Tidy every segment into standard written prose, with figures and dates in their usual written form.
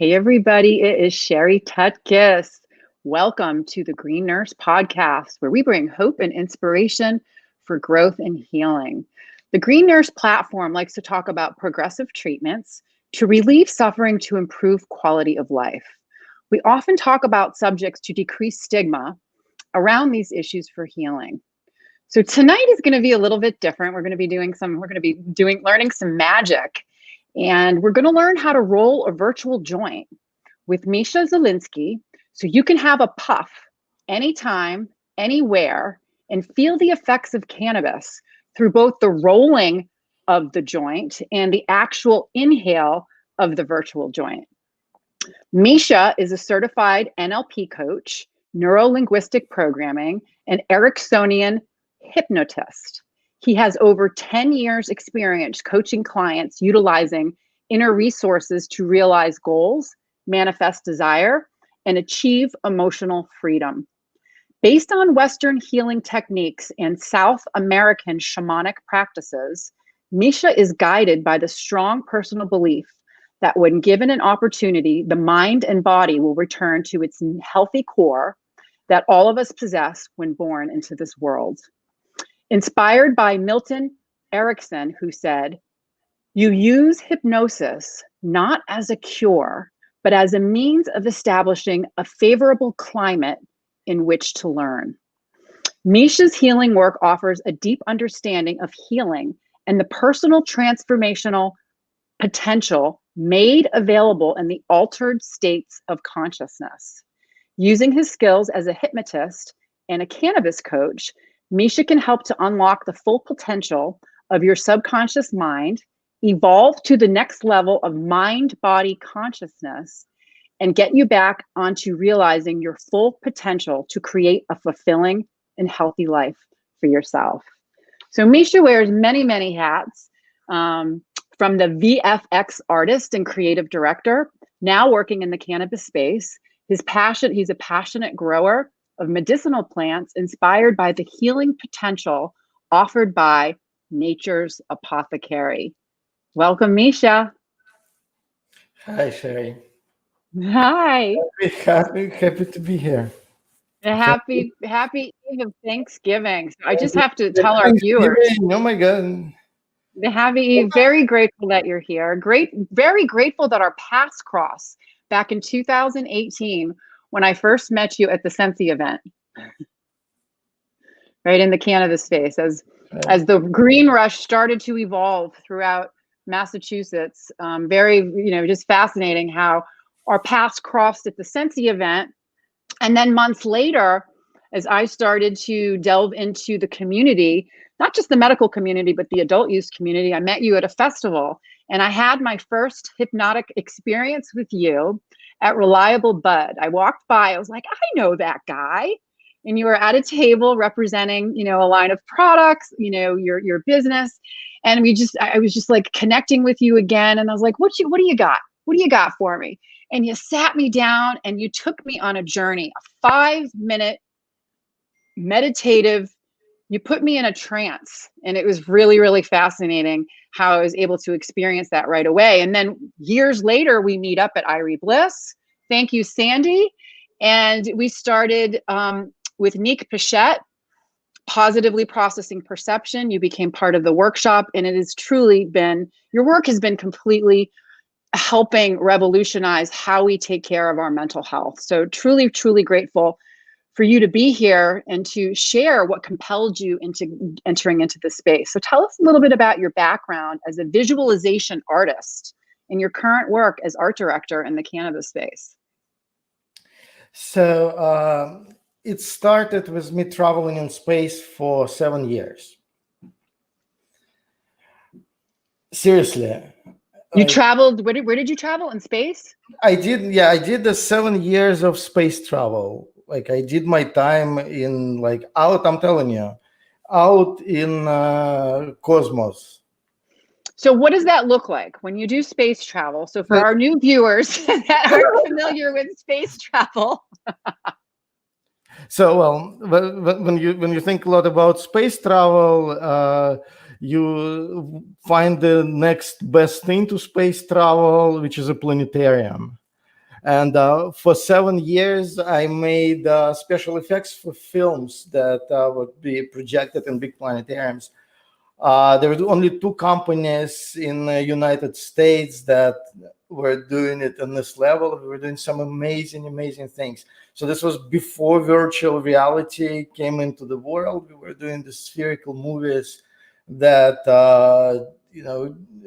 Hey, everybody, it is Sherry Tutkiss. Welcome to the Green Nurse Podcast, where we bring hope and inspiration for growth and healing. The Green Nurse platform likes to talk about progressive treatments to relieve suffering to improve quality of life. We often talk about subjects to decrease stigma around these issues for healing. So tonight is going to be a little bit different. We're going to be learning some magic. And we're going to learn how to roll a virtual joint with Misha Zolotnitski so you can have a puff anytime, anywhere, and feel the effects of cannabis through both the rolling of the joint and the actual inhale of the virtual joint. Misha is a certified NLP coach, Neuro-Linguistic Programming, and Eriksonian hypnotist. He has over 10 years experience coaching clients utilizing inner resources to realize goals, manifest desire, and achieve emotional freedom. Based on Western healing techniques and South American shamanic practices, Misha is guided by the strong personal belief that when given an opportunity, the mind and body will return to its healthy core that all of us possess when born into this world. Inspired by Milton Erikson, who said, "You use hypnosis not as a cure, but as a means of establishing a favorable climate in which to learn." Misha's healing work offers a deep understanding of healing and the personal transformational potential made available in the altered states of consciousness. Using his skills as a hypnotist and a cannabis coach, Misha can help to unlock the full potential of your subconscious mind, evolve to the next level of mind-body consciousness, and get you back onto realizing your full potential to create a fulfilling and healthy life for yourself. So Misha wears many, many hats, from the VFX artist and creative director, now working in the cannabis space. He's a passionate grower of medicinal plants inspired by the healing potential offered by nature's apothecary. Welcome, Misha. Hi, Sherry. Hi. Happy to be here. Happy Eve of Thanksgiving. So I just have to tell our viewers. Oh my God. The Happy Eve. Very grateful that you're here. Very grateful that our paths crossed back in 2018 when I first met you at the Sensi event, right in the cannabis space, as the green rush started to evolve throughout Massachusetts. Just fascinating how our paths crossed at the Sensi event. And then months later, as I started to delve into the community, not just the medical community, but the adult use community, I met you at a festival. And I had my first hypnotic experience with you at Reliable Bud. I walked by, I was like, I know that guy. And you were at a table representing, a line of products, your business. And I was just like connecting with you again. And I was like, what do you got? What do you got for me? And you sat me down and you took me on a journey, a 5-minute meditative. You put me in a trance, and it was really, really fascinating how I was able to experience that right away. And then years later, we meet up at Irie Bliss. Thank you, Sandy. And we started with Nick Pichette, Positively Processing Perception. You became part of the workshop, and it has truly been, your work has been completely helping revolutionize how we take care of our mental health. So truly, truly grateful for you to be here and to share what compelled you into entering into this space. So tell us a little bit about your background as a visualization artist and your current work as art director in the cannabis space. So it started with me traveling in space for 7 years. Seriously. You traveled, where did you travel in space? I did the 7 years of space travel. Like I did my time in I'm telling you, out in cosmos. So what does that look like when you do space travel? So for our new viewers that aren't familiar with space travel. So when you think a lot about space travel, you find the next best thing to space travel, which is a planetarium. And for 7 years, I made special effects for films that would be projected in big planetariums. There were only two companies in the United States that were doing it on this level. We were doing some amazing, amazing things. So this was before virtual reality came into the world. We were doing the spherical movies that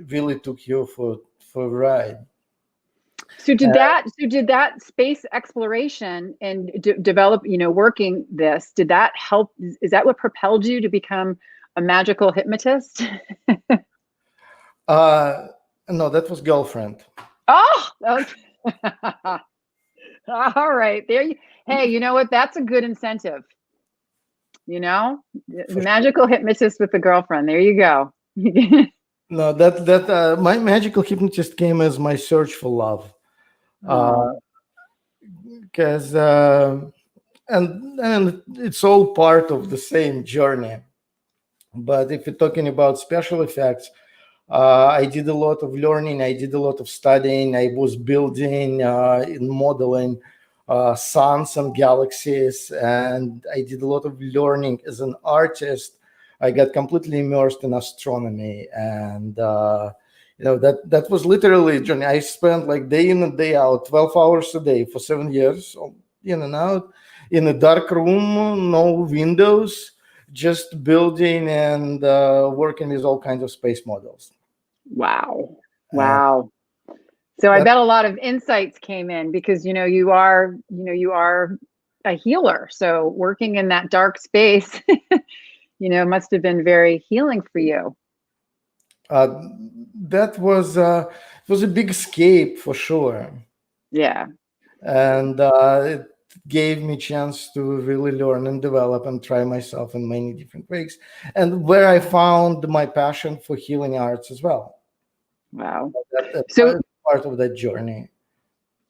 really took you for a ride. So did that space exploration and develop, working this, did that help? Is that what propelled you to become a magical hypnotist? No, that was girlfriend. Oh, okay. All right. Hey, you know what? That's a good incentive. Magical hypnotist with a girlfriend. There you go. No, that my magical hypnotist came as my search for love. Because and it's all part of the same journey. But if you're talking about special effects, I did a lot of learning. I did a lot of studying. I was building and modeling suns and galaxies, and I did a lot of learning as an artist. I got completely immersed in astronomy, and that was literally a journey. I spent like day in and day out, 12 hours a day for 7 years, in and out, in a dark room, no windows, just building and working with all kinds of space models. Wow. So I bet a lot of insights came in because you are a healer. So working in that dark space, must have been very healing for you. That was a big escape for sure. Yeah. And it gave me a chance to really learn and develop and try myself in many different ways, and where I found my passion for healing arts as well. Wow. So part of that journey.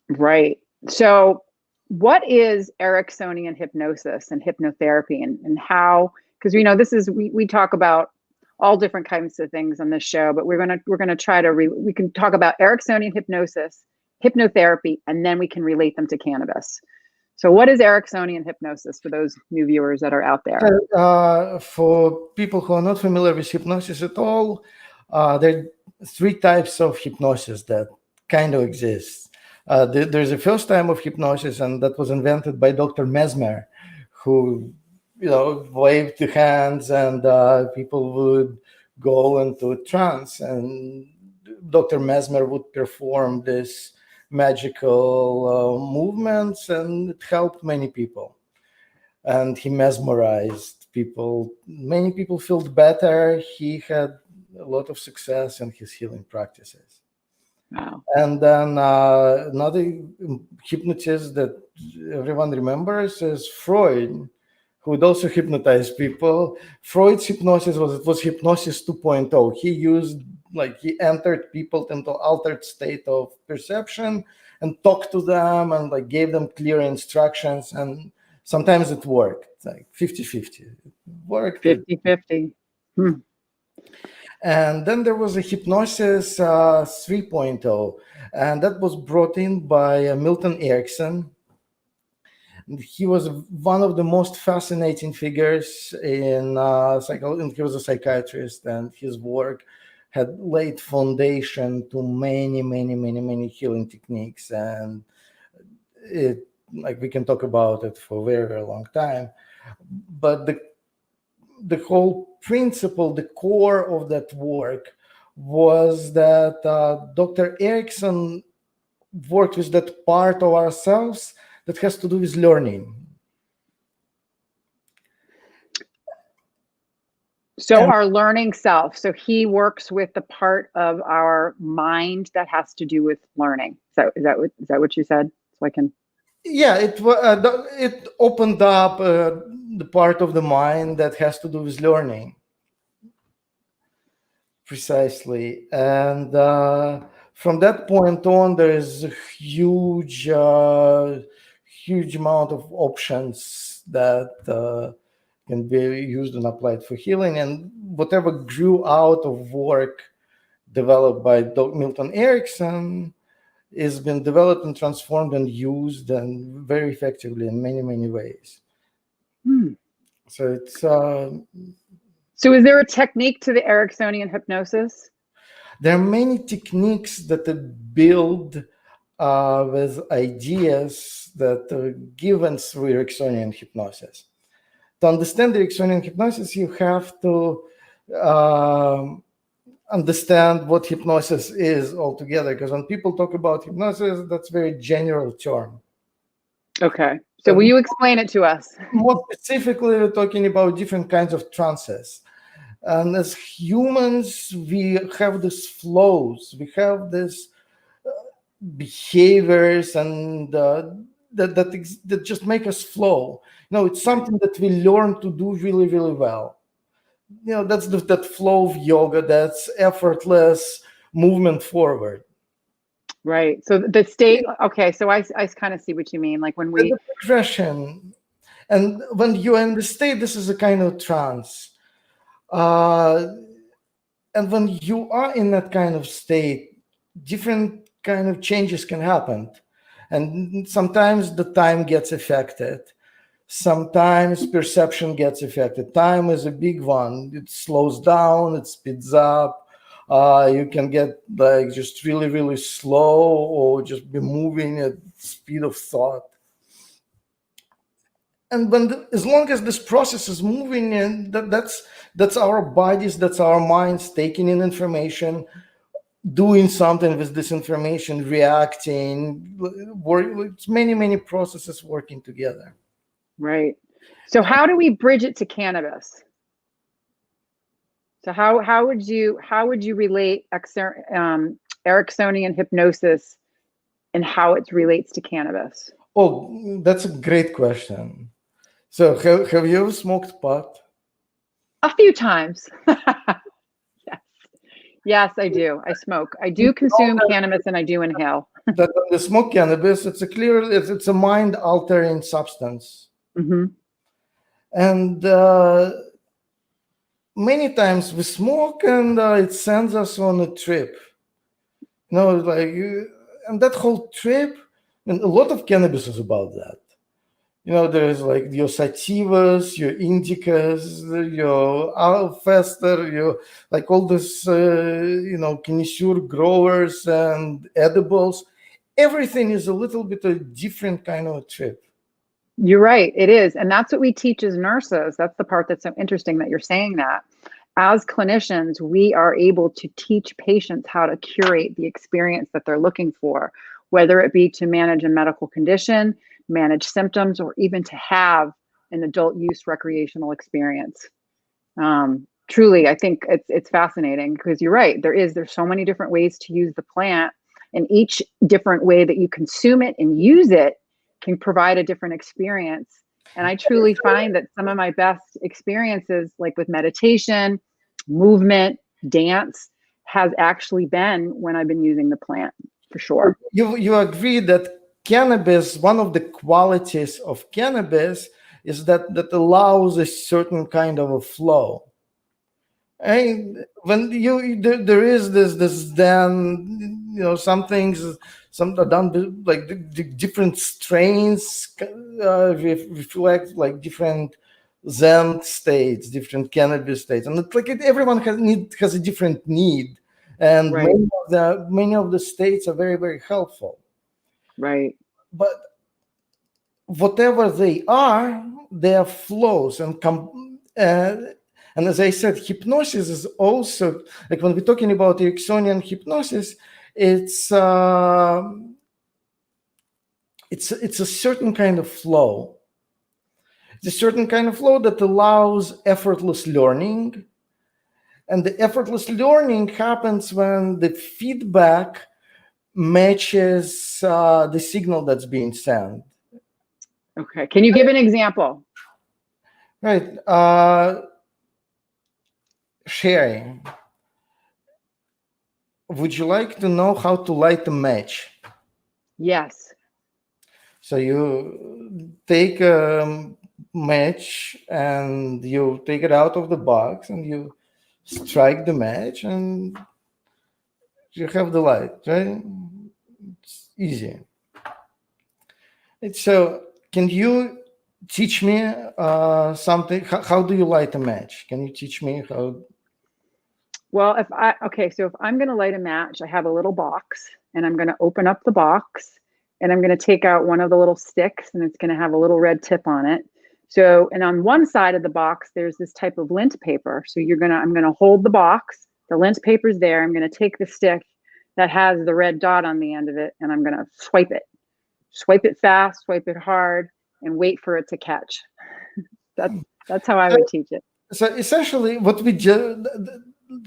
Right. So what is Eriksonian hypnosis and hypnotherapy, and how, because we talk about all different kinds of things on this show, but we're gonna try to we can talk about Eriksonian hypnosis, hypnotherapy, and then we can relate them to cannabis. So what is Eriksonian hypnosis for those new viewers that are out there? For people who are not familiar with hypnosis at all, there are three types of hypnosis that kind of exist. There's a first time of hypnosis, and that was invented by Dr. Mesmer, who waved the hands and people would go into a trance, and Dr. Mesmer would perform this magical movements, and it helped many people. And he mesmerized people. Many people felt better. He had a lot of success in his healing practices. Wow. And then another hypnotist that everyone remembers is Freud, who would also hypnotize people. Freud's hypnosis was hypnosis 2.0. He entered people into altered state of perception and talked to them and gave them clear instructions. And sometimes it worked, like 50-50. It worked. 50-50. And then there was a hypnosis 3.0, and that was brought in by Milton Erikson. He was one of the most fascinating figures in psychology. He was a psychiatrist, and his work had laid foundation to many, many, many, many healing techniques. And we can talk about it for a very, very long time. But the whole principle, the core of that work was that Dr. Erikson worked with that part of ourselves that has to do with learning. So our learning self. So he works with the part of our mind that has to do with learning. So is that what you said? So I can. Yeah, it opened up the part of the mind that has to do with learning. Precisely. And from that point on, there is a huge amount of options that can be used and applied for healing. And whatever grew out of work developed by Milton Erikson has been developed and transformed and used and very effectively in many, many ways. So it's so is there a technique to the Eriksonian hypnosis? there are many techniques that are built with ideas that are given through Eriksonian hypnosis. To understand the Eriksonian hypnosis, you have to understand what hypnosis is altogether. Because when people talk about hypnosis, that's a very general term. Okay. So will you explain it to us? More specifically, we're talking about different kinds of trances. And as humans, we have these flows. We have these behaviors and that just make us flow. It's something that we learn to do really, really well. That's that flow of yoga, that's effortless movement forward. Right. So the state, okay, so I kind of see what you mean. Like when we... The progression. And when you're in the state, this is a kind of trance. And when you are in that kind of state, different kind of changes can happen. And sometimes the time gets affected. Sometimes perception gets affected. Time is a big one. It slows down, it speeds up. You can get like just really, really slow or just be moving at speed of thought. And as long as this process is moving in, that's our bodies, that's our minds taking in information, doing something with this information, reacting. It's many, many processes working together. Right. So how do we bridge it to cannabis? So how would you relate Eriksonian hypnosis and how it relates to cannabis? Oh, that's a great question. So have you ever smoked pot? A few times. Yes, I do. I smoke. I do consume cannabis and I do inhale. That when you smoke cannabis, it's a mind-altering substance. Mm-hmm. And many times we smoke and it sends us on a trip. And that whole trip, and a lot of cannabis is about that. There's like your sativas, your indicas, your alfester, your like all this, connoisseur growers and edibles. Everything is a little bit a different kind of a trip. You're right. It is. And that's what we teach as nurses. That's the part that's so interesting that you're saying that. As clinicians, we are able to teach patients how to curate the experience that they're looking for, whether it be to manage a medical condition, manage symptoms, or even to have an adult use recreational experience. Truly, I think it's fascinating because you're right. There's so many different ways to use the plant, and each different way that you consume it and use it can provide a different experience. And I truly find that some of my best experiences, like with meditation, movement, dance, has actually been when I've been using the plant, for sure. You agree that cannabis, one of the qualities of cannabis is that allows a certain kind of a flow. And when there is this then some things, some are done like the different strains reflect like different Zen states, different cannabis states, and it's like everyone has a different need, and right. many of the states are very, very helpful. Right. But whatever they are flows and as I said, hypnosis is also, like when we're talking about Eriksonian hypnosis, it's a certain kind of flow. It's a certain kind of flow that allows effortless learning. And the effortless learning happens when the feedback matches the signal that's being sent. Okay. Can you give an example? Right. Sharing. Would you like to know how to light a match? Yes. So you take a match and you take it out of the box and you strike the match and you have the light, right? easy. So can you teach me something? How do you light a match? Can you teach me how? Well, so if I'm going to light a match, I have a little box, and I'm going to open up the box, and I'm going to take out one of the little sticks, and it's going to have a little red tip on it. So, and on one side of the box, there's this type of lint paper. So I'm going to hold the box, the lint paper's there. I'm going to take the stick that has the red dot on the end of it, and I'm going to swipe it fast, swipe it hard, and wait for it to catch. That's how I would teach it. So essentially what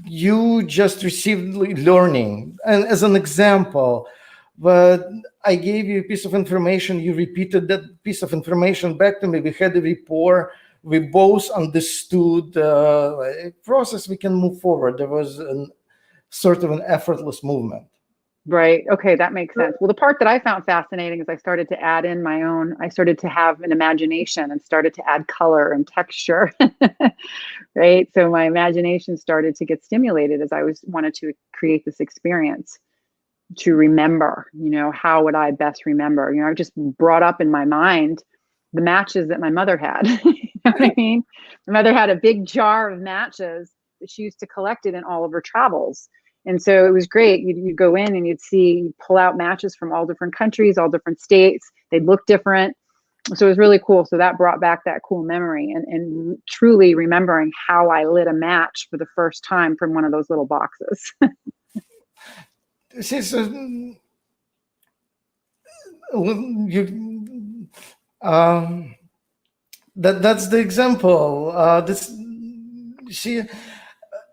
you just received learning, and as an example, but I gave you a piece of information, you repeated that piece of information back to me, we had a rapport, we both understood the process, we can move forward. There was sort of an effortless movement. Right. Okay, that makes sense. Well, the part that I found fascinating is I started to add in I started to have an imagination and started to add color and texture. Right. So my imagination started to get stimulated as I wanted to create this experience to remember, how would I best remember? I just brought up in my mind the matches that my mother had. You know what I mean? My mother had a big jar of matches that she used to collect it in all of her travels. And so it was great. You'd go in and you'd pull out matches from all different countries, all different states. They'd look different. So it was really cool. So that brought back that cool memory and truly remembering how I lit a match for the first time from one of those little boxes. See, so that's the example.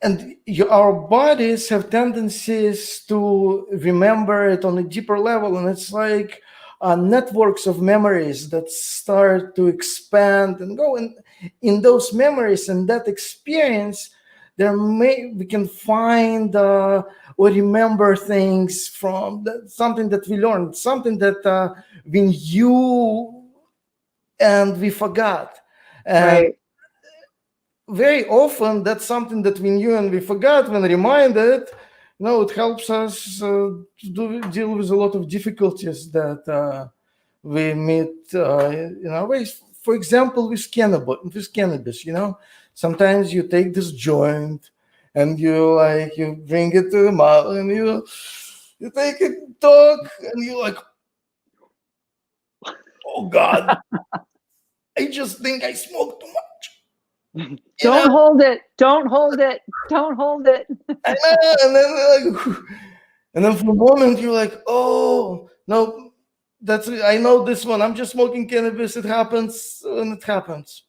And our bodies have tendencies to remember it on a deeper level, and it's like networks of memories that start to expand and go. And in those memories and that experience, we can find or remember things from something that we learned, something that we knew and we forgot. And right. Very often that's something that we knew and we forgot. When reminded, it helps us deal with a lot of difficulties that we meet in our ways. For example, with cannabis, sometimes you take this joint and you bring it to the mouth and you take it, talk, and you're like, oh God, I just think I smoked too much. Don't hold it. Don't hold it. Don't hold it. And then for a moment you're like, oh no, I know this one. I'm just smoking cannabis. It happens when it happens,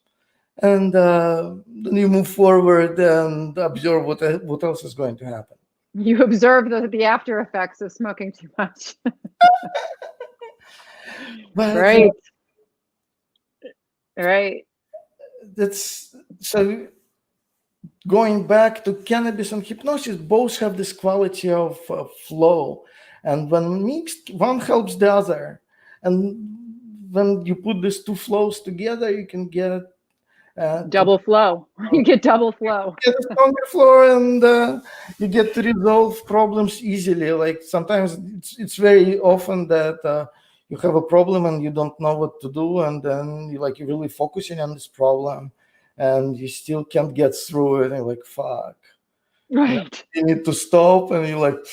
and then you move forward and observe what else is going to happen. You observe the after effects of smoking too much. Right. Right. That's so. Going back to cannabis and hypnosis, both have this quality of flow, and when mixed, one helps the other. And when you put these two flows together, you can get double flow. You get double flow. You get a stronger flow, and you get to resolve problems easily. Like sometimes it's very often that you have a problem and you don't know what to do, and then you're really focusing on this problem, and you still can't get through it, and you're like, fuck. Right. You need to stop, and you're like,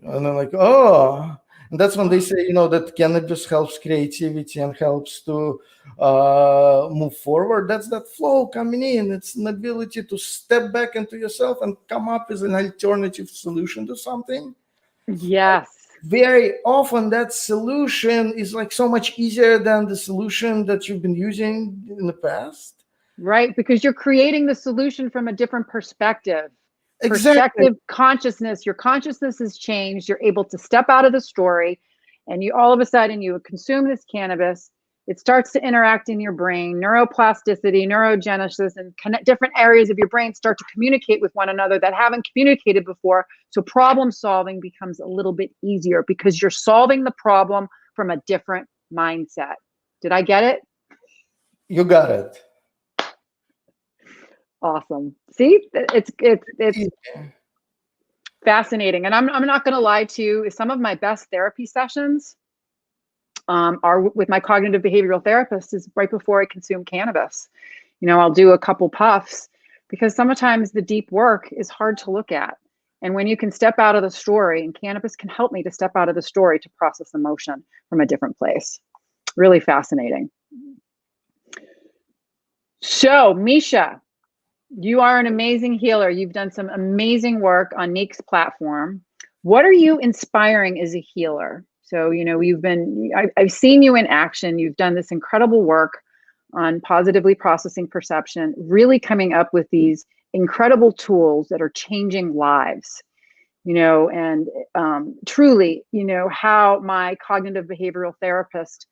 and then like, oh. And that's when they say, that cannabis helps creativity and helps to move forward. That's that flow coming in. It's an ability to step back into yourself and come up with an alternative solution to something. Yes. Very often that solution is so much easier than the solution that you've been using in the past. Right, because you're creating the solution from a different perspective. Exactly. Perspective, consciousness. Your consciousness has changed. You're able to step out of the story, and you all of a sudden you consume this cannabis. It starts to interact in your brain, neuroplasticity, neurogenesis, and different areas of your brain start to communicate with one another that haven't communicated before. So problem solving becomes a little bit easier because you're solving the problem from a different mindset. Did I get it? You got it. Awesome. See, it's fascinating. And I'm not going to lie to you. Some of my best therapy sessions are with my cognitive behavioral therapist is right before I consume cannabis. I'll do a couple puffs because sometimes the deep work is hard to look at. And when you can step out of the story, and cannabis can help me to step out of the story to process emotion from a different place. Really fascinating. So, Misha, you are an amazing healer. You've done some amazing work on Neek's platform. What are you inspiring as a healer? So, I've seen you in action. You've done this incredible work on positively processing perception, really coming up with these incredible tools that are changing lives, and truly, how my cognitive behavioral therapist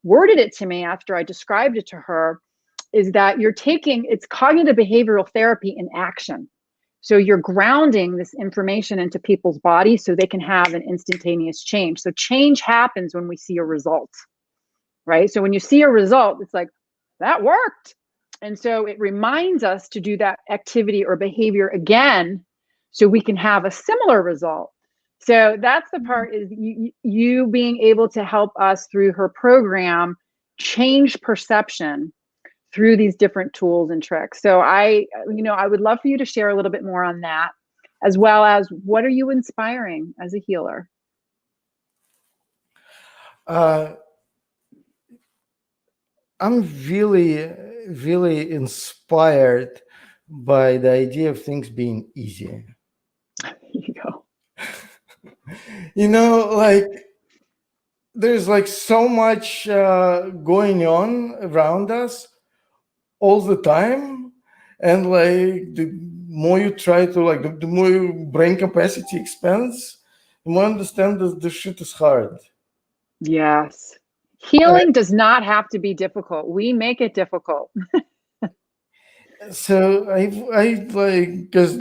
worded it to me after I described it to her is that it's cognitive behavioral therapy in action. So you're grounding this information into people's bodies so they can have an instantaneous change. So change happens when we see a result, right? So when you see a result, it's like, that worked. And so it reminds us to do that activity or behavior again so we can have a similar result. So that's the part, is you being able to help us through her program change perception through these different tools and tricks. So I would love for you to share a little bit more on that, as well as what are you inspiring as a healer? I'm really, really inspired by the idea of things being easy. There you go. Like there's like so much going on around us all the time. And like the more you try to the more your brain capacity expands, the more you understand that this shit is hard. Yes. Healing does not have to be difficult. We make it difficult. So I like, because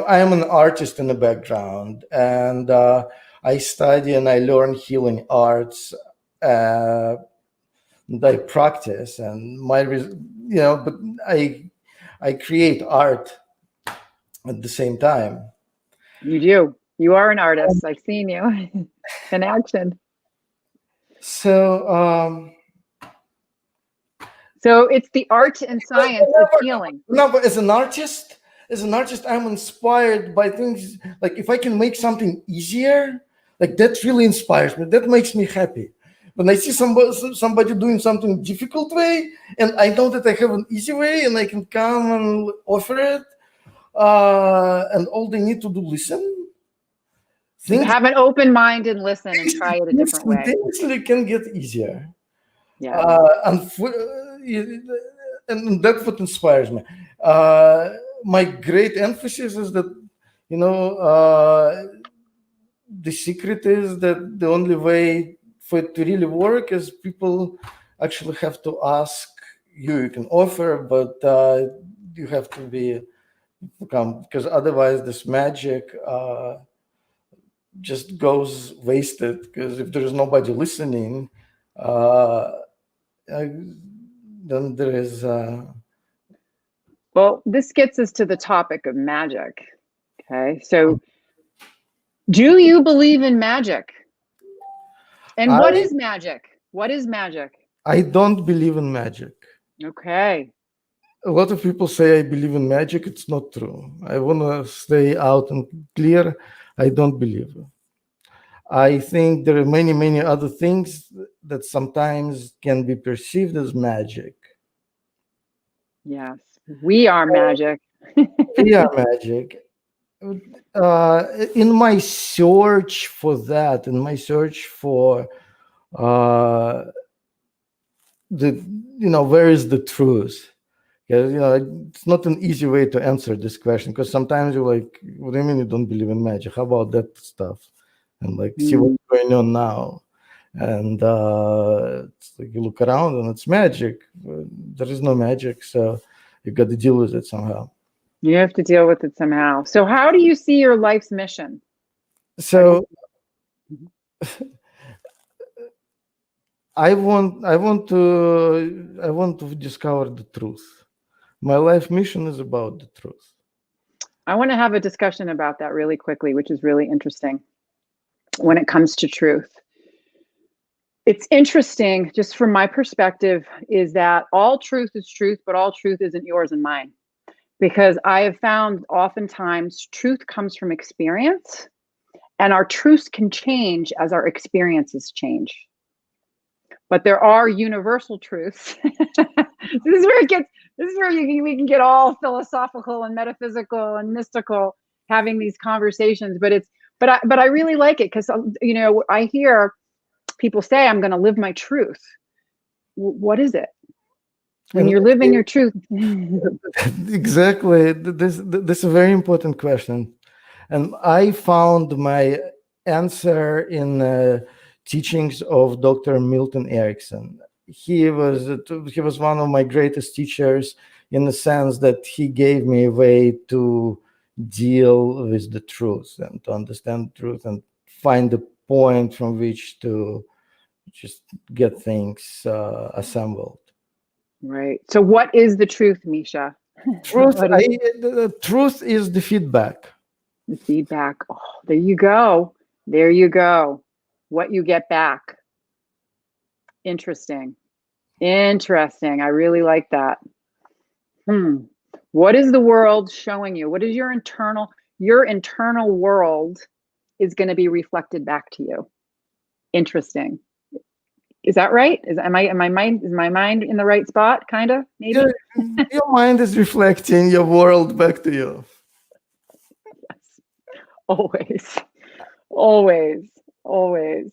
I am an artist in the background, and I study and I learn healing arts, and I practice, and but I create art at the same time. You do. You are an artist. I've seen you in action. So so it's the art and science of healing. No, but as an artist, I'm inspired by things like if I can make something easier, like that really inspires me. That makes me happy. When I see somebody doing something difficult way, and I know that I have an easy way, and I can come and offer it, and all they need to do listen. Have an open mind and listen and try it a different way. Things can get easier. Yeah. And that's what inspires me. My great emphasis is that, the secret is that the only way for it to really work is people actually have to ask you. You can offer, but you have to become, because otherwise this magic just goes wasted, because if there is nobody listening, then there is well, this gets us to the topic of magic. Okay, so do you believe in magic? And what is magic? What is magic? I don't believe in magic. Okay. A lot of people say I believe in magic. It's not true. I want to stay out and clear. I don't believe. I think there are many, many other things that sometimes can be perceived as magic. Yes, we are magic. We are magic. In my search for that, in my search for where is the truth? Because it's not an easy way to answer this question, because sometimes you're like, what do you mean you don't believe in magic? How about that stuff? And see what's going on now. And it's like you look around and it's magic. There is no magic, so you got to deal with it somehow. You have to deal with it somehow. So how do you see your life's mission? So I want to discover the truth. My life mission is about the truth. I want to have a discussion about that really quickly, which is really interesting when it comes to truth. It's interesting, just from my perspective, is that all truth is truth, but all truth isn't yours and mine. Because I have found oftentimes truth comes from experience, and our truths can change as our experiences change. But there are universal truths. This is where we can get all philosophical and metaphysical and mystical having these conversations. But I really like it because, I hear people say, I'm going to live my truth. What is it? When you're living your truth. Exactly. This is a very important question. And I found my answer in teachings of Dr. Milton Erikson. He was one of my greatest teachers in the sense that he gave me a way to deal with the truth and to understand the truth and find the point from which to just get things assembled. Right. So what is the truth, Misha? The truth is the feedback. The feedback. Oh, there you go. There you go. What you get back. Interesting. Interesting. I really like that. What is the world showing you? What is your internal world is going to be reflected back to you? Interesting. Is that right? Is my mind in the right spot? Kind of, maybe. Your mind is reflecting your world back to you. Yes. Always, always, always.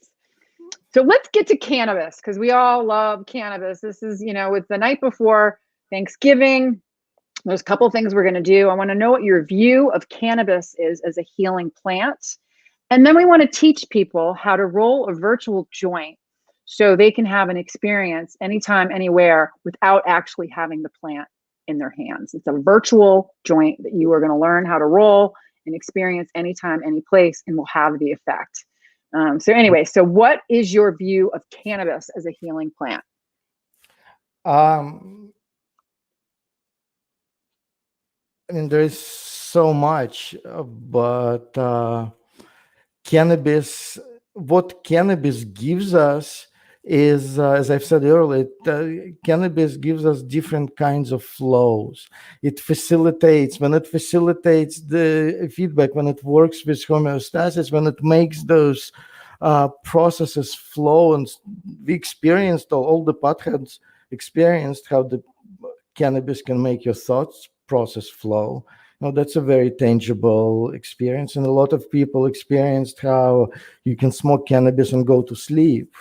So let's get to cannabis, because we all love cannabis. This is, it's the night before Thanksgiving. There's a couple of things we're going to do. I want to know what your view of cannabis is as a healing plant. And then we want to teach people how to roll a virtual joint so they can have an experience anytime, anywhere, without actually having the plant in their hands. It's a virtual joint that you are going to learn how to roll and experience anytime, any place, and will have the effect. So what is your view of cannabis as a healing plant? There is so much, but what cannabis gives us is, as I've said earlier, cannabis gives us different kinds of flows. When it facilitates the feedback, when it works with homeostasis, when it makes those processes flow, and we experienced, all the potheads experienced how the cannabis can make your thoughts process flow. That's a very tangible experience, and a lot of people experienced how you can smoke cannabis and go to sleep,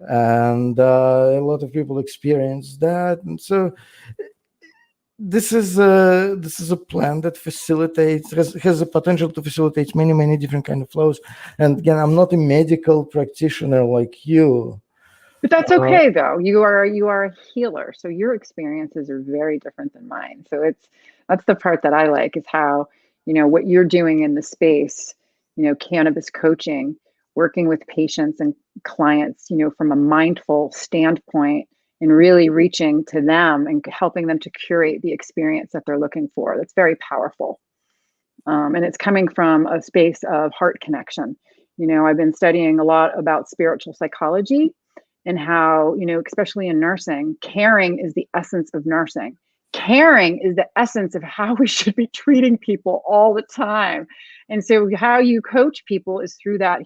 and a lot of people experience that. And so this is a plant that has the potential to facilitate many different kind of flows. And again, I'm not a medical practitioner like you. But that's okay, though. You are a healer, so your experiences are very different than mine. So that's the part that I like, is how, what you're doing in the space, cannabis coaching, working with patients and clients, from a mindful standpoint, and really reaching to them and helping them to curate the experience that they're looking for. That's very powerful. And it's coming from a space of heart connection. I've been studying a lot about spiritual psychology, and how, especially in nursing, caring is the essence of nursing. Caring is the essence of how we should be treating people all the time. And so how you coach people is through that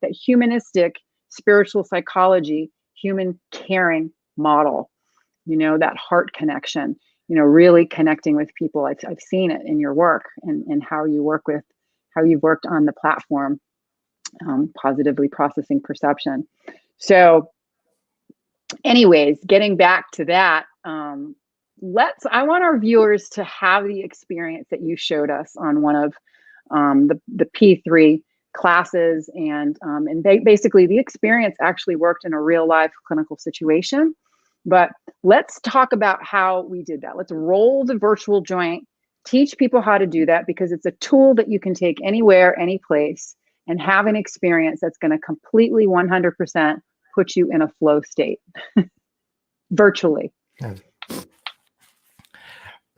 humanistic spiritual psychology, human caring model, that heart connection, really connecting with people. I've seen it in your work, and how you've worked on the platform, positively processing perception. So anyways, getting back to that, I want our viewers to have the experience that you showed us on one of the P3 classes, and basically the experience actually worked in a real life clinical situation. But let's talk about how we did that. Let's roll the virtual joint, teach people how to do that, because it's a tool that you can take anywhere, any place, and have an experience that's going to completely 100% put you in a flow state virtually.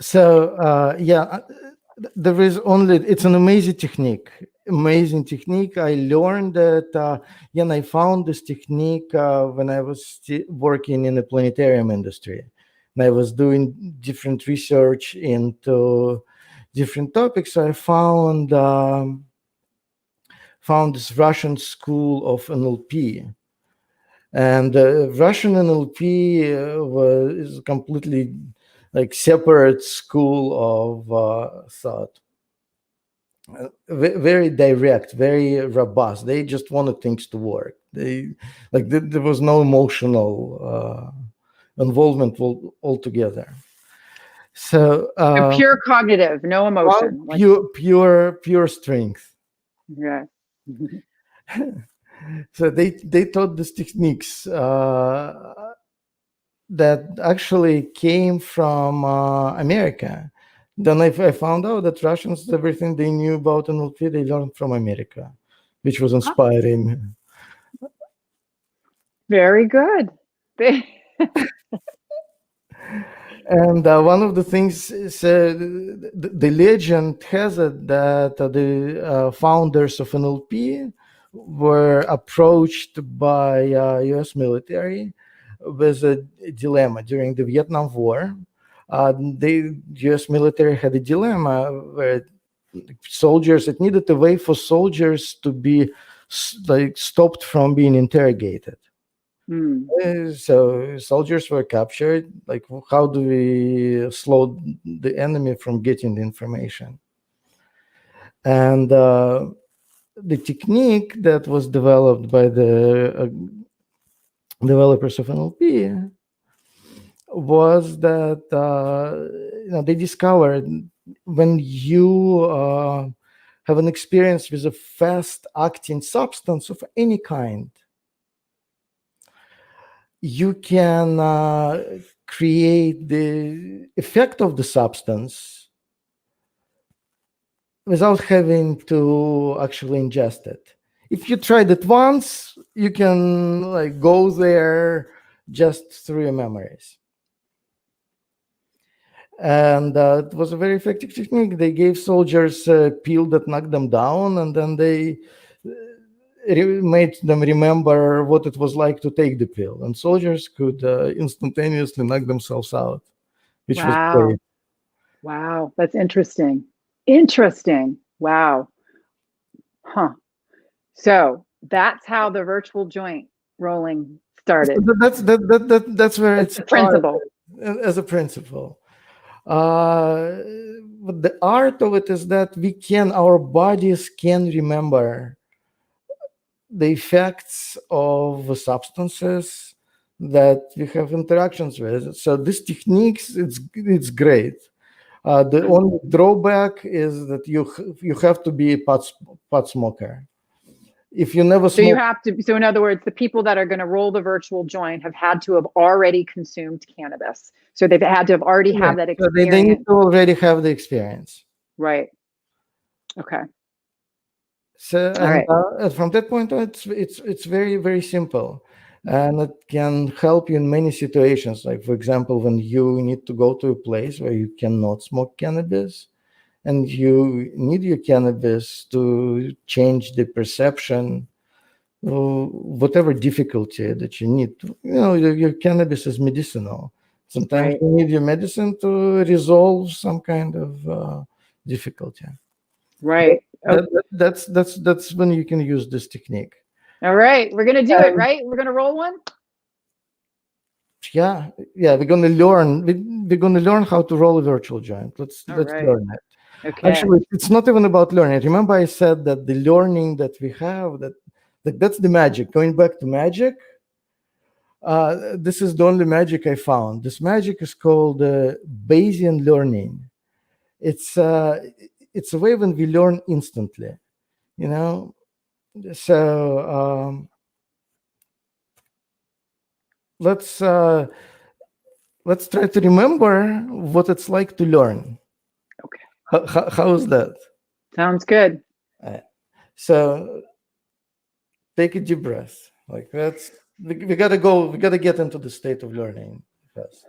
So it's an amazing technique. amazing technique. I learned that, and I found this technique when I was working in the planetarium industry. And I was doing different research into different topics. So I found this Russian school of NLP. And Russian NLP is completely like separate school of thought. Very direct, very robust. They just wanted things to work. There was no emotional involvement altogether. So pure cognitive, no emotion. Pure strength. Yeah. So they taught these techniques that actually came from America. Then I found out that Russians, everything they knew about NLP, they learned from America, which was inspiring. Very good. And one of the things is the legend has it that the founders of NLP were approached by U.S. military with a dilemma during the Vietnam War. The U.S. military had a dilemma where soldiers, it needed a way for soldiers to be stopped from being interrogated. So soldiers were captured. Like, how do we slow the enemy from getting the information? And the technique that was developed by the developers of NLP was that they discovered when you have an experience with a fast-acting substance of any kind, you can create the effect of the substance without having to actually ingest it. If you tried it once, you can go there just through your memories. And it was a very effective technique. They gave soldiers a pill that knocked them down, and then they made them remember what it was like to take the pill. And soldiers could instantaneously knock themselves out, which was great. Wow, that's interesting. Interesting. Wow. Huh. So that's how the virtual joint rolling started. That's where it's the principle. As a principle. But the art of it is that our bodies can remember the effects of substances that we have interactions with. So this techniques, it's great. The only drawback is that you have to be a pot smoker. If you never smoke, so you have to. So in other words, the people that are going to roll the virtual joint have had to have already consumed cannabis. So they've had to have already had that experience. They need to already have the experience. Right. Okay. So and from that point on, it's very, very simple, and it can help you in many situations. Like, for example, when you need to go to a place where you cannot smoke cannabis, and you need your cannabis to change the perception, whatever difficulty that you need. Your cannabis is medicinal. Sometimes you need your medicine to resolve some kind of difficulty. Right. That's when you can use this technique. All right, we're gonna do it. Right, we're gonna roll one. Yeah. We're gonna learn. We're gonna learn how to roll a virtual joint. Let's learn it. Okay. Actually, it's not even about learning. Remember, I said that the learning that we have, that's the magic. Going back to magic, this is the only magic I found. This magic is called Bayesian learning. It's a way when we learn instantly. So let's try to remember what it's like to learn. Okay. How is that? Sounds good. So take a deep breath. Like, we gotta get into the state of learning first.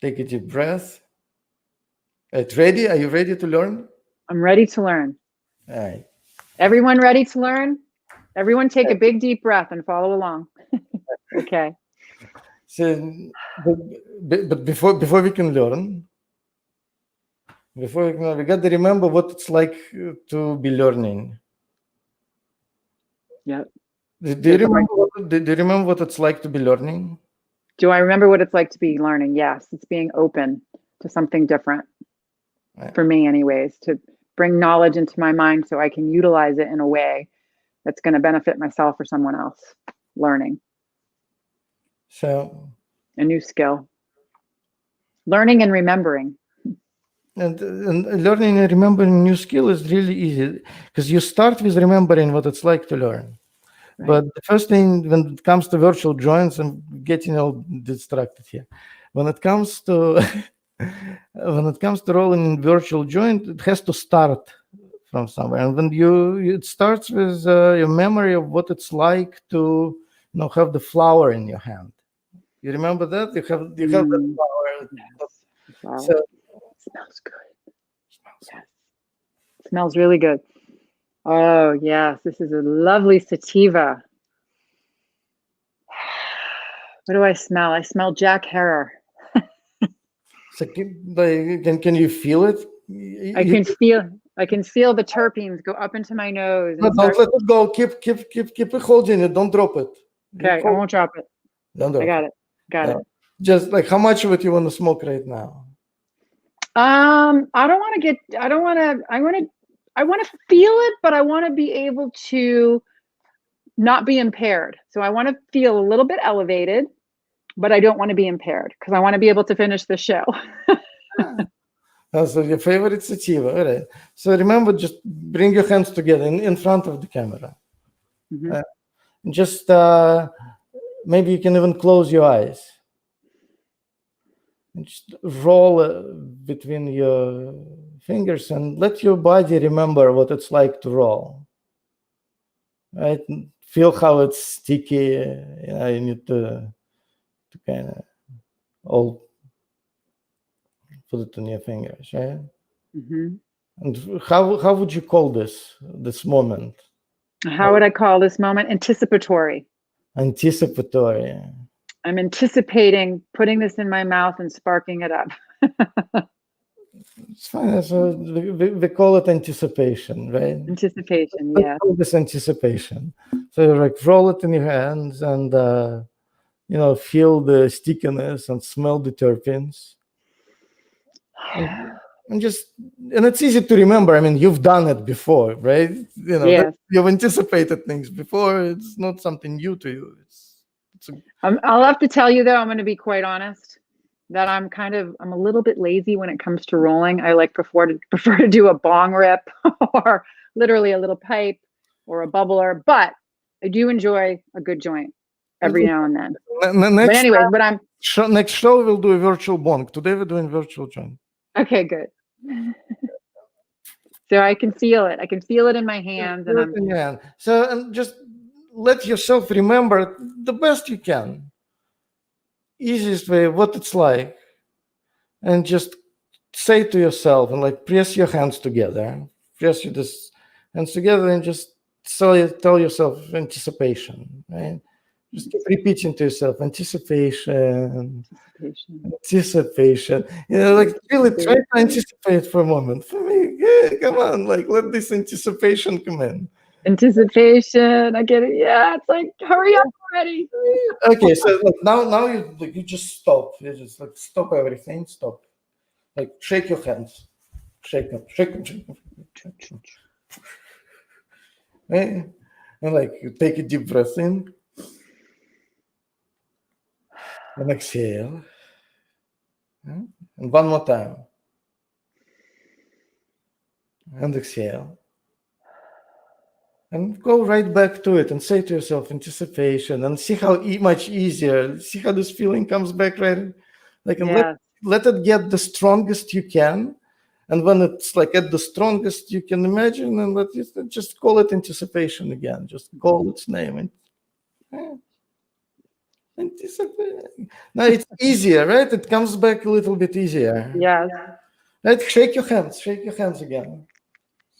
Take a deep breath. Ready? Are you ready to learn? I'm ready to learn. All right. Everyone ready to learn? Everyone take a big deep breath and follow along. Okay. So, but before we can learn, we got to remember what it's like to be learning. Yep. Do you remember what it's like to be learning? Do I remember what it's like to be learning? Yes, it's being open to something different. Right. For me, anyways, to bring knowledge into my mind so I can utilize it in a way that's going to benefit myself or someone else. Learning. So, a new skill. Learning and remembering. And learning and remembering new skill is really easy because you start with remembering what it's like to learn. Right. But the first thing when it comes to virtual joints, I'm getting all distracted here. When it comes to rolling in virtual joint, it has to start from somewhere. And when it starts with your memory of what it's like to have the flower in your hand. You remember that? You have the flower. Yes. Wow. So, it smells good. Yes. It smells really good. Oh, yes. This is a lovely sativa. What do I smell? I smell Jack Herer. So can you feel it? I can feel the terpenes go up into my nose. No, don't let it go. Keep it holding it. Don't drop it. Okay, I won't drop it. Don't drop I got it. Got it. Just like how much of it you want to smoke right now? I want to feel it, but I want to be able to not be impaired. So I want to feel a little bit elevated, but I don't want to be impaired because I want to be able to finish the show. So your favorite sativa, all right. So remember, just bring your hands together in front of the camera. Mm-hmm. Just maybe you can even close your eyes. And just roll between your fingers and let your body remember what it's like to roll. Right? Feel how it's sticky. You need to kind of all put it on your fingers, right? Mm-hmm. And how would you call this moment? How would I call this moment? Anticipatory. Anticipatory. I'm anticipating putting this in my mouth and sparking it up. It's fine. So we call it anticipation, right? Anticipation, yeah. Call this anticipation. So you like roll it in your hands and feel the stickiness and smell the terpenes. And it's easy to remember. I mean, you've done it before, right? Yes. You've anticipated things before. It's not something new to you. I'll have to tell you though, I'm going to be quite honest, that I'm a little bit lazy when it comes to rolling. I prefer to do a bong rip or literally a little pipe or a bubbler, but I do enjoy a good joint every now and then. Next show we'll do a virtual bong. Today we're doing virtual joint. Okay, good. So I can feel it. I can feel it in my hands, and just let yourself remember the best you can. Easiest way, what it's like, and just say to yourself and press your hands together. Press your hands together and just tell yourself anticipation, right? Just keep repeating to yourself anticipation. Really try to anticipate for a moment. For me, come on, let this anticipation come in. Anticipation, I get it. Yeah, it's hurry up already. Okay, so now you just stop. You just stop everything. Stop. Shake your hands. Shake them. Right? And you take a deep breath in. And exhale. And one more time. And exhale. And go right back to it and say to yourself anticipation and see how much easier. See how this feeling comes back, right? Let it get the strongest you can. And when it's at the strongest you can imagine, and just call it anticipation again. Just call its name. Anticipating. Now it's easier, right? It comes back a little bit easier. Yes. Right? Shake your hands again.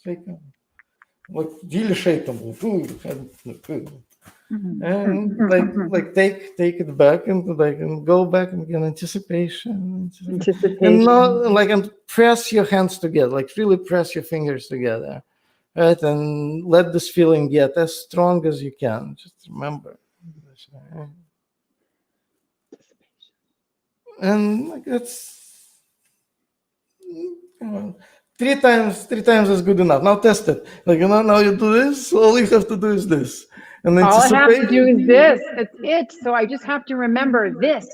shake them. Like really shake them. And like take it back and go back and again, anticipation. And not like, and press your hands together, like really press your fingers together, right? And let this feeling get as strong as you can. Just remember. And like that's three times is good enough. Now test it. Like, now you do this, all you have to do is this. And all I have to do is this. That's it. So I just have to remember this.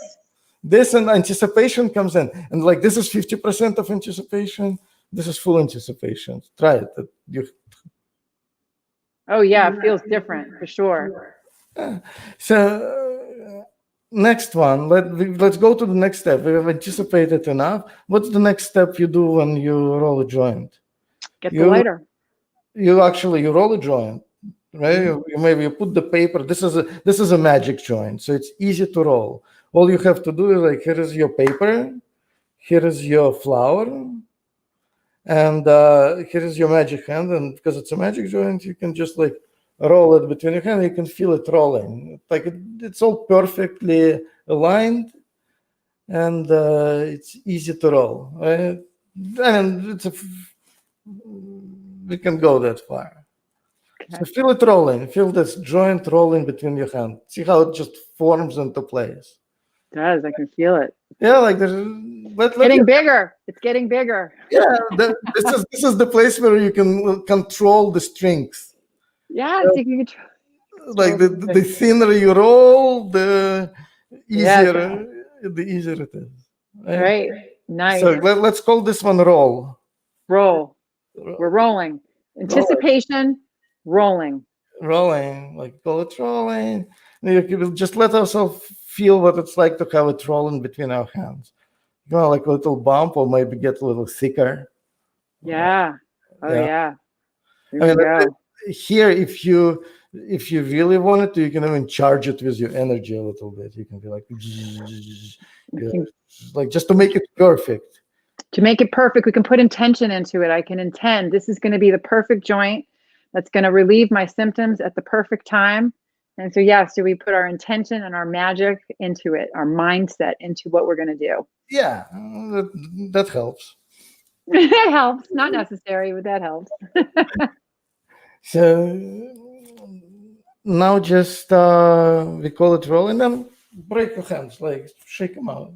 This and anticipation comes in. And like this is 50% of anticipation. This is full anticipation. Try it. Oh yeah, it feels different for sure. So next one, let's go to the next step. We have anticipated enough. What's the next step you do when you roll a joint? Get the lighter. You roll a joint, right? You put the paper. This is a magic joint, so it's easy to roll. All you have to do is like, here is your paper, here is your flower, and here is your magic hand. And because it's a magic joint, you can just like roll it between your hands. You can feel it rolling. Like it's all perfectly aligned, and it's easy to roll. Right? And we can go that far. Okay. So feel it rolling. Feel this joint rolling between your hands. See how it just forms into place. It does. I can feel it. Yeah, like there's getting bigger. It's getting bigger. Yeah, this is the place where you can control the strength. Yeah, so you can control. Like the thinner you roll, the easier it is. Right. Nice. So let's call this one roll. Roll. We're rolling. Anticipation. Rolling. Like call it rolling. You just let ourselves feel what it's like to have it rolling between our hands. Like a little bump, or maybe get a little thicker. Yeah. Oh yeah. Here, if you really wanted to, you can even charge it with your energy a little bit. You can be like, like just to make it perfect. To make it perfect, we can put intention into it. I can intend this is going to be the perfect joint that's going to relieve my symptoms at the perfect time. And so, so we put our intention and our magic into it, our mindset into what we're going to do. Yeah, that helps. It helps. Not necessary, but that helps. So now just we call it roll, and then break your hands, like shake them out.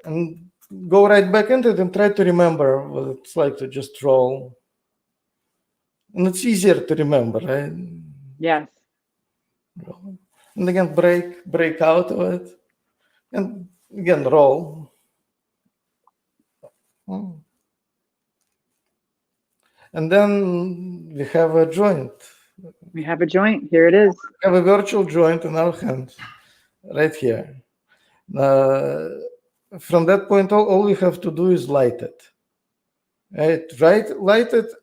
And go right back into it and try to remember what it's like to just roll. And it's easier to remember, right? Yes. And again, break out of it. And again, roll. And then we have a joint. We have a joint. Here it is. We have a virtual joint in our hands, right here. From that point, all we have to do is light it. Right? Light it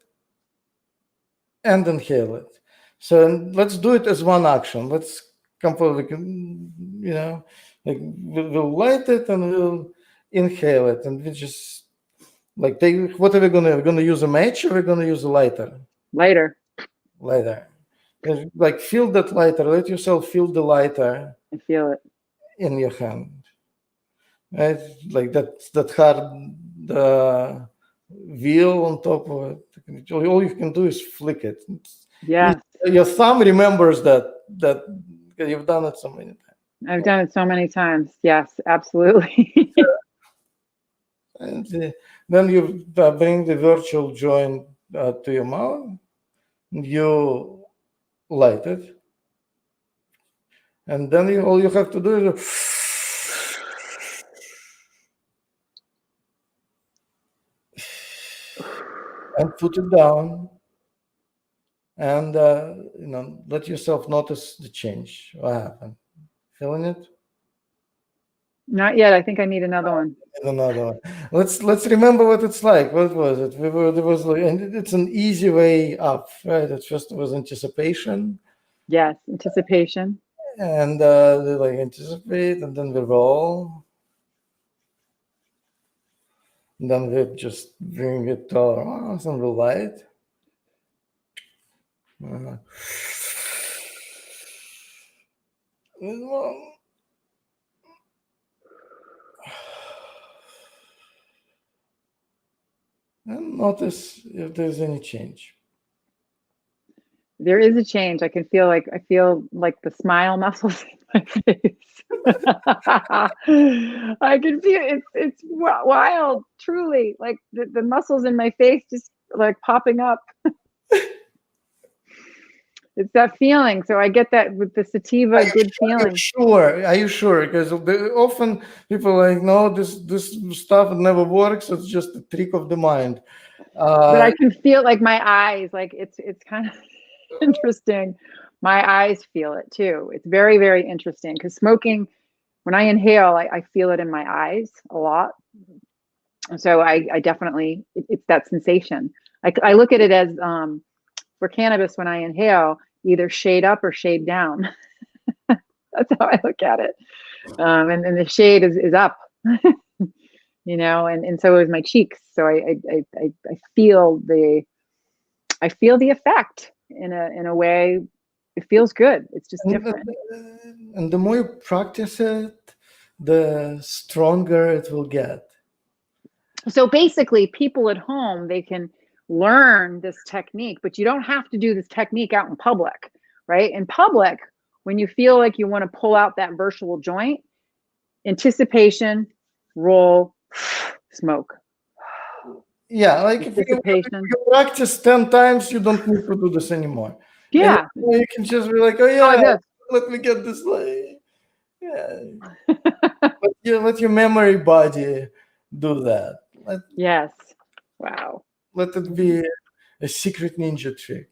and inhale it. So let's do it as one action. Let's we can, we'll light it and we'll inhale it, and we just like take. What are we gonna? We're gonna use a match, or we're gonna use a lighter? Lighter. Like feel that lighter. Let yourself feel the lighter. I feel it in your hand. Right? Like that hard wheel on top of it. All you can do is flick it. Yeah. Your thumb remembers that you've done it so many times. I've done it so many times. Yes, absolutely. And then you bring the virtual joint to your mouth. You light it. And then all you have to do is and put it down. And let yourself notice the change. What happened? Feeling it? Not yet. I think I need another one. Another one. Let's remember what it's like. What was it? And it's an easy way up, right? At first it was anticipation. Yes, anticipation. And they like anticipate, and then we roll. And then we just bring it to our arms and we light. Uh, and notice if there's any change. There is a change. I feel like the smile muscles in my face. I can feel it's wild, truly. Like the muscles in my face just like popping up. It's that feeling. So I get that with the sativa, good feeling. Are you sure? Because often people are like, no, this stuff never works. It's just a trick of the mind. But I can feel like my eyes, like it's kind of interesting. My eyes feel it too. It's very, very interesting because smoking, when I inhale, I feel it in my eyes a lot. So I definitely, it's that sensation. I look at it as for cannabis, when I inhale, either shade up or shade down. That's how I look at it. And the shade is up, you know, and so is my cheeks. So I feel the effect in a way. It feels good. It's just different. And the more you practice it, the stronger it will get. So basically, people at home, they can learn this technique, but you don't have to do this technique out in public, right? In public, when you feel like you want to pull out that virtual joint, anticipation, roll, smoke. Yeah, like if you practice 10 times, you don't need to do this anymore. Yeah. And you can just be like, oh yeah, let me get this. Yeah. let your memory body do that. Yes. Wow. Let it be a secret ninja trick.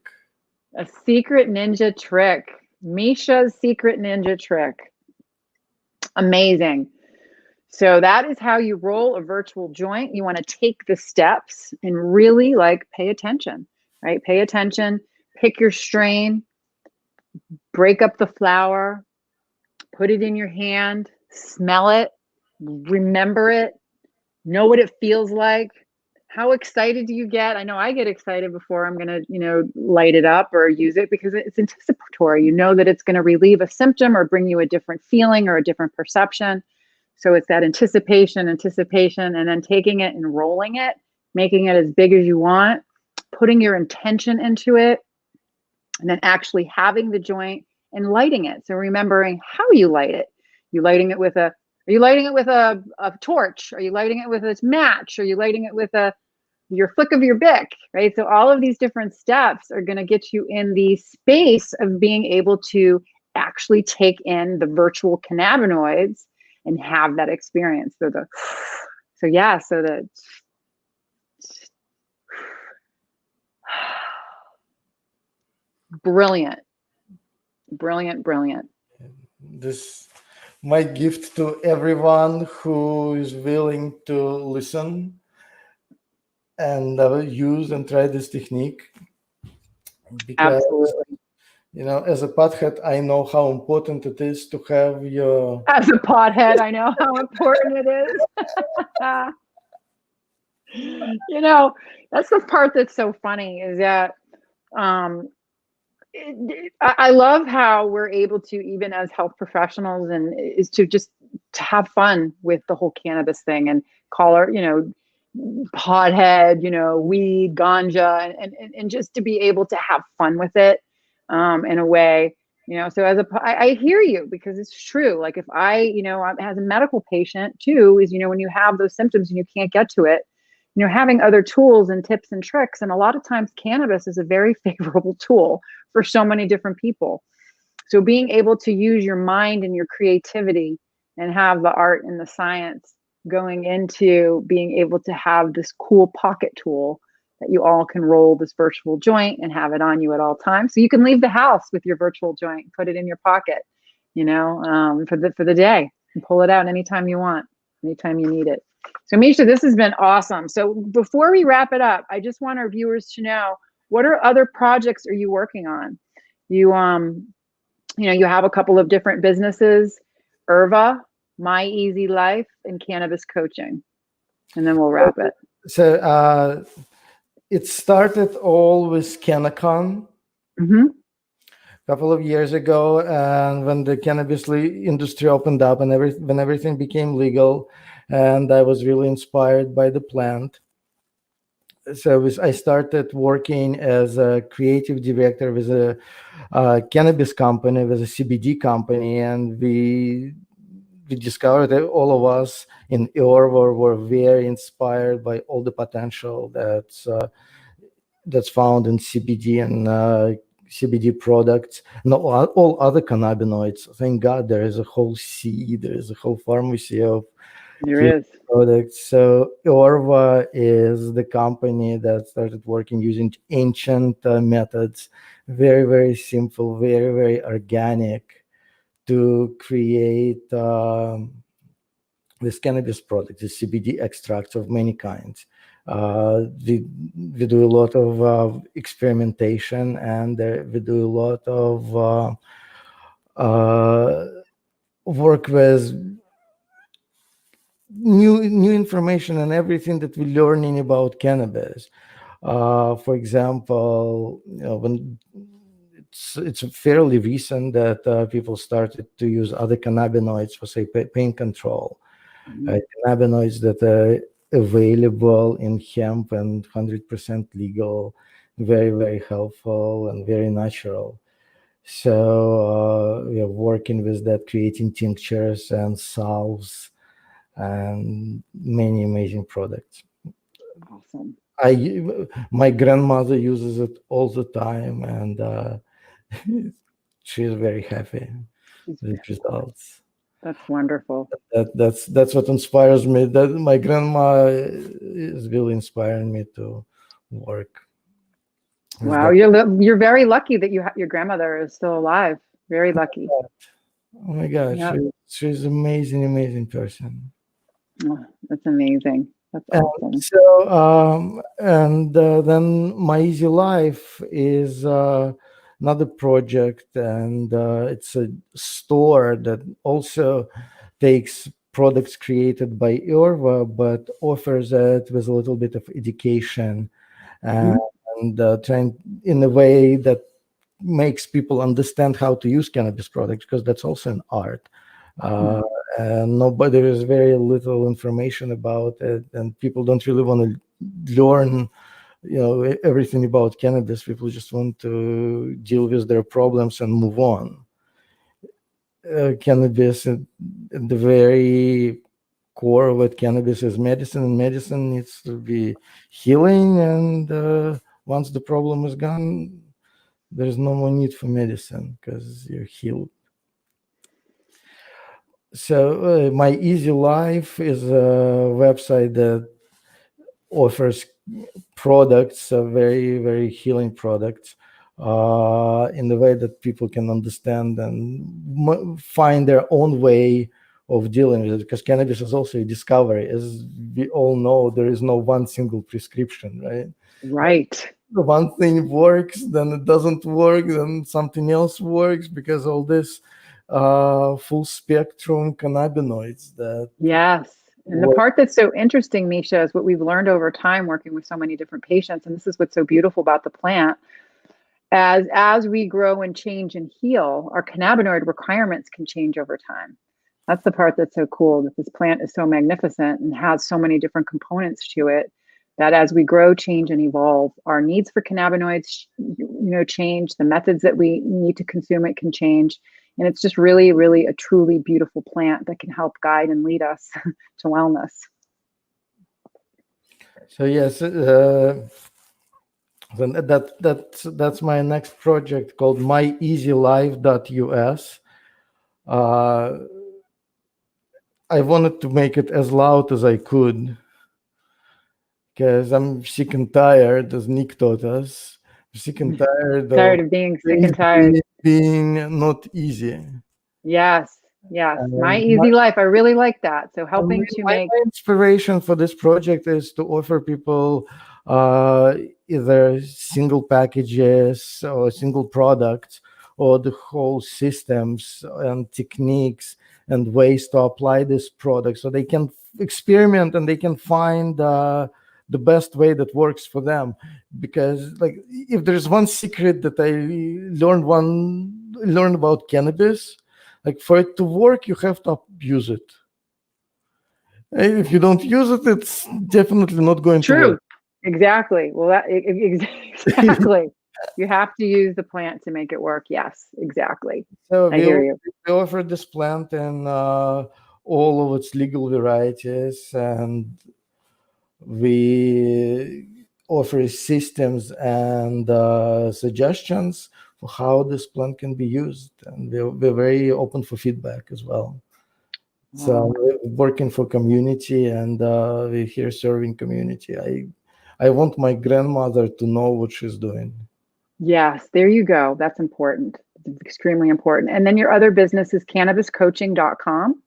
A secret ninja trick. Misha's secret ninja trick. Amazing. So that is how you roll a virtual joint. You want to take the steps and really like pay attention, right? Pay attention, pick your strain, break up the flower, put it in your hand, smell it, remember it, know what it feels like. How excited do you get? I know I get excited before I'm going to, light it up or use it because it's anticipatory. You know that it's going to relieve a symptom or bring you a different feeling or a different perception. So it's that anticipation, and then taking it and rolling it, making it as big as you want, putting your intention into it, and then actually having the joint and lighting it. So remembering how you light it. Are you lighting it with a torch? Are you lighting it with a match? Are you lighting it with your flick of your Bic, right? So all of these different steps are going to get you in the space of being able to actually take in the virtual cannabinoids and have that experience. Brilliant. This my gift to everyone who is willing to listen and use and try this technique. Because, absolutely. As a pothead, I know how important it is to have your... As a pothead, I know how important it is. That's the part that's so funny is that I love how we're able to, even as health professionals, and is to just to have fun with the whole cannabis thing and call her, pothead, weed, ganja, and just to be able to have fun with it in a way, so I hear you because it's true. Like if as a medical patient too, is, when you have those symptoms and you can't get to it, having other tools and tips and tricks. And a lot of times cannabis is a very favorable tool for so many different people. So being able to use your mind and your creativity and have the art and the science going into being able to have this cool pocket tool that you all can roll this virtual joint and have it on you at all times. So you can leave the house with your virtual joint, put it in your pocket, for the day, and pull it out anytime you want, anytime you need it. So Misha, this has been awesome. So before we wrap it up, I just want our viewers to know, what other projects are you working on? You you have a couple of different businesses, Irva, My Easy Life, and Cannabis Coaching. And then we'll wrap it. So it started all with CannaCon. Mm-hmm. couple of years ago, and when the cannabis industry opened up and when everything became legal, and I was really inspired by the plant. So I started working as a creative director with a cannabis company, with a CBD company, and we discovered that all of us in Eorva were very inspired by all the potential that's found in CBD and CBD products, and all other cannabinoids. Thank God there is a whole sea, there is a whole pharmacy of There is. products. So Orva is the company that started working using ancient methods, very, very simple, very, very organic, to create this cannabis product, the CBD extracts of many kinds. We do a lot of experimentation, and we do a lot of work with new information and everything that we're learning about cannabis. For example, when it's fairly recent that people started to use other cannabinoids for, say, pain control. Mm-hmm. Cannabinoids that are available in hemp and 100% legal, very, very helpful and very natural. So we are working with that, creating tinctures and salves and many amazing products. Awesome. My grandmother uses it all the time, and she's very happy with results. That's wonderful. That's what inspires me. That my grandma is really inspiring me to work. Wow, you're very lucky that your grandmother is still alive. Very lucky. Oh my God, Yeah. she's amazing person. Oh, that's amazing. That's awesome. Then My Easy Life is another project, and it's a store that also takes products created by Irva, but offers it with a little bit of education and trying in a way that makes people understand how to use cannabis products, because that's also an art. And there is very little information about it, and people don't really want to learn everything about cannabis. People just want to deal with their problems and move on. Cannabis at the very core of it, cannabis is medicine, and medicine needs to be healing, and once the problem is gone, there's no more need for medicine because you're healed. So My Easy Life is a website that offers products, very, very healing products, in the way that people can understand and find their own way of dealing with it. Because cannabis is also a discovery. As we all know, there is no one single prescription, right? Right. One thing works, then it doesn't work, then something else works, because all this full spectrum cannabinoids that Yes. And the part that's so interesting, Misha, is what we've learned over time working with so many different patients. And this is what's so beautiful about the plant. As we grow and change and heal, our cannabinoid requirements can change over time. That's the part that's so cool, that this plant is so magnificent and has so many different components to it, that as we grow, change, and evolve, our needs for cannabinoids, change. The methods that we need to consume it can change. And it's just really, really a truly beautiful plant that can help guide and lead us to wellness. So yes, then that's my next project called myeasylife.us. I wanted to make it as loud as I could, because I'm sick and tired, as Nick taught us. I'm sick and tired of being sick and tired. Being not easy. Yes. My Easy Life. I really like that. So helping to make... My inspiration for this project is to offer people either single packages or single products, or the whole systems and techniques and ways to apply this product, so they can experiment and they can find the the best way that works for them. Because like, if there's one secret that I learned about cannabis, like, for it to work, you have to use it. If you don't use it, it's definitely not going to work. Exactly. Well, exactly. You have to use the plant to make it work. Yes, exactly. So I hear you. we offer this plant in all of its legal varieties, and we offer systems and suggestions for how this plant can be used, and we're very open for feedback as well. So we're working for community, and we're here serving community. I want my grandmother to know what she's doing. Yes, there you go. That's important. It's extremely important. And then your other business is cannabiscoaching.com.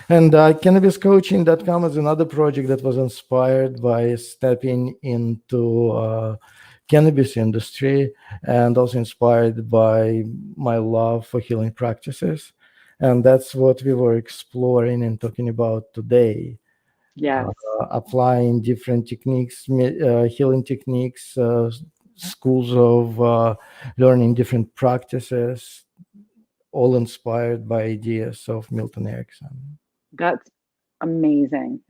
And cannabiscoaching.com is another project that was inspired by stepping into cannabis industry, and also inspired by my love for healing practices. And that's what we were exploring and talking about today. Yes. Applying different techniques, healing techniques, schools of learning different practices, all inspired by ideas of Milton Erikson. That's amazing.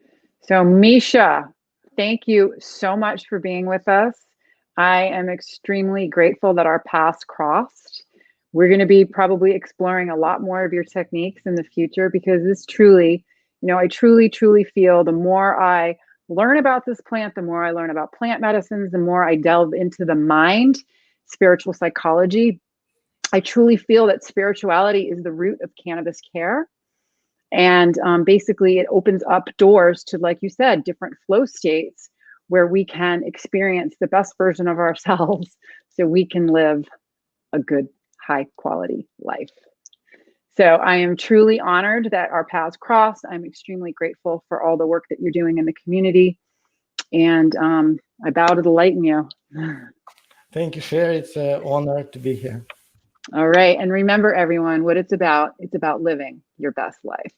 So, Misha, thank you so much for being with us. I am extremely grateful that our paths crossed. We're going to be probably exploring a lot more of your techniques in the future, because this truly, I truly feel the more I learn about this plant, the more I learn about plant medicines, the more I delve into the mind, spiritual psychology. I truly feel that spirituality is the root of cannabis care. And basically, it opens up doors to, like you said, different flow states where we can experience the best version of ourselves so we can live a good, high quality life. So I am truly honored that our paths crossed. I'm extremely grateful for all the work that you're doing in the community. And I bow to the light in you. Thank you, Sherry. It's an honor to be here. All right. And remember, everyone, what it's about living your best life.